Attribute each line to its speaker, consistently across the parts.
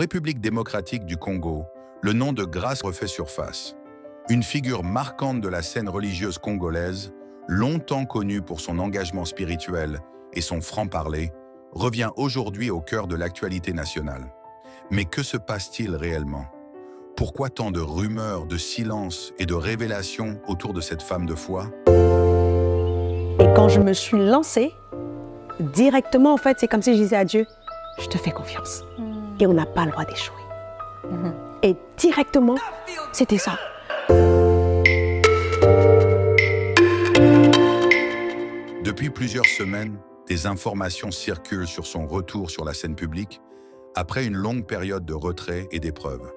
Speaker 1: République démocratique du Congo, le nom de Grace refait surface. Une figure marquante de la scène religieuse congolaise, longtemps connue pour son engagement spirituel et son franc-parler, revient aujourd'hui au cœur de l'actualité nationale. Mais que se passe-t-il réellement? Pourquoi tant de rumeurs, de silences et de révélations autour de cette femme de foi?
Speaker 2: Et quand je me suis lancée, directement, en fait, c'est comme si je disais à Dieu, je te fais confiance. Et on n'a pas le droit d'échouer. Et directement, c'était ça.
Speaker 1: Depuis plusieurs semaines, des informations circulent sur son retour sur la scène publique après une longue période de retrait et d'épreuves.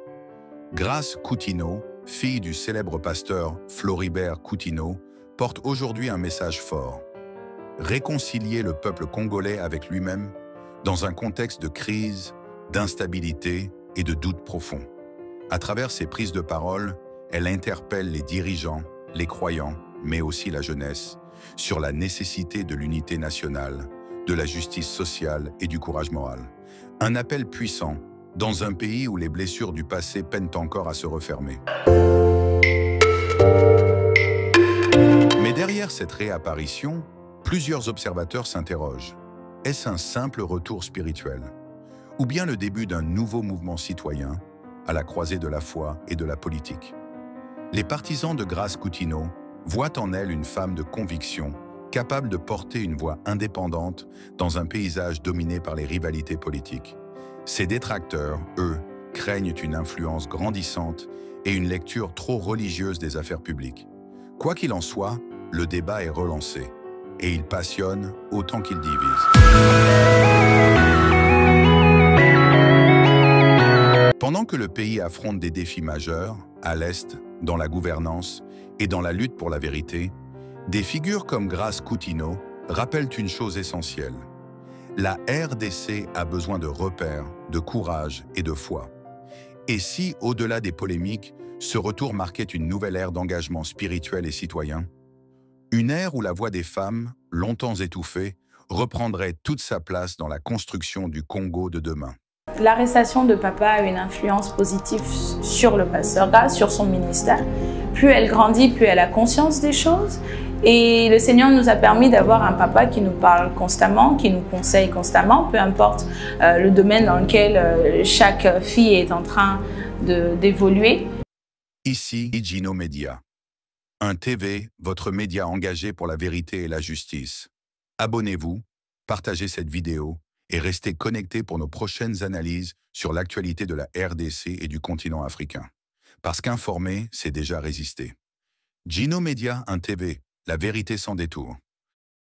Speaker 1: Grace Coutinho, fille du célèbre pasteur Floribert Coutinho, porte aujourd'hui un message fort. Réconcilier le peuple congolais avec lui-même dans un contexte de crise, d'instabilité et de doute profond. À travers ses prises de parole, elle interpelle les dirigeants, les croyants, mais aussi la jeunesse, sur la nécessité de l'unité nationale, de la justice sociale et du courage moral. Un appel puissant dans un pays où les blessures du passé peinent encore à se refermer. Mais derrière cette réapparition, plusieurs observateurs s'interrogent. Est-ce un simple retour spirituel? Ou bien le début d'un nouveau mouvement citoyen à la croisée de la foi et de la politique? Les partisans de Grace Coutinho voient en elle une femme de conviction, capable de porter une voix indépendante dans un paysage dominé par les rivalités politiques. Ses détracteurs, eux, craignent une influence grandissante et une lecture trop religieuse des affaires publiques. Quoi qu'il en soit, le débat est relancé, et il passionne autant qu'il divise. Pendant que le pays affronte des défis majeurs, à l'Est, dans la gouvernance et dans la lutte pour la vérité, des figures comme Grace Coutinho rappellent une chose essentielle. La RDC a besoin de repères, de courage et de foi. Et si, au-delà des polémiques, ce retour marquait une nouvelle ère d'engagement spirituel et citoyen? Une ère où la voix des femmes, longtemps étouffée, reprendrait toute sa place dans la construction du Congo de demain.
Speaker 3: L'arrestation de papa a une influence positive sur le pasteur Grace, sur son ministère. Plus elle grandit, plus elle a conscience des choses. Et le Seigneur nous a permis d'avoir un papa qui nous parle constamment, qui nous conseille constamment, peu importe le domaine dans lequel chaque fille est en train d'évoluer.
Speaker 1: Ici, Gino Media. Un TV, votre média engagé pour la vérité et la justice. Abonnez-vous, partagez cette vidéo et restez connectés pour nos prochaines analyses sur l'actualité de la RDC et du continent africain. Parce qu'informer, c'est déjà résister. Gino Media, un TV, la vérité sans détour.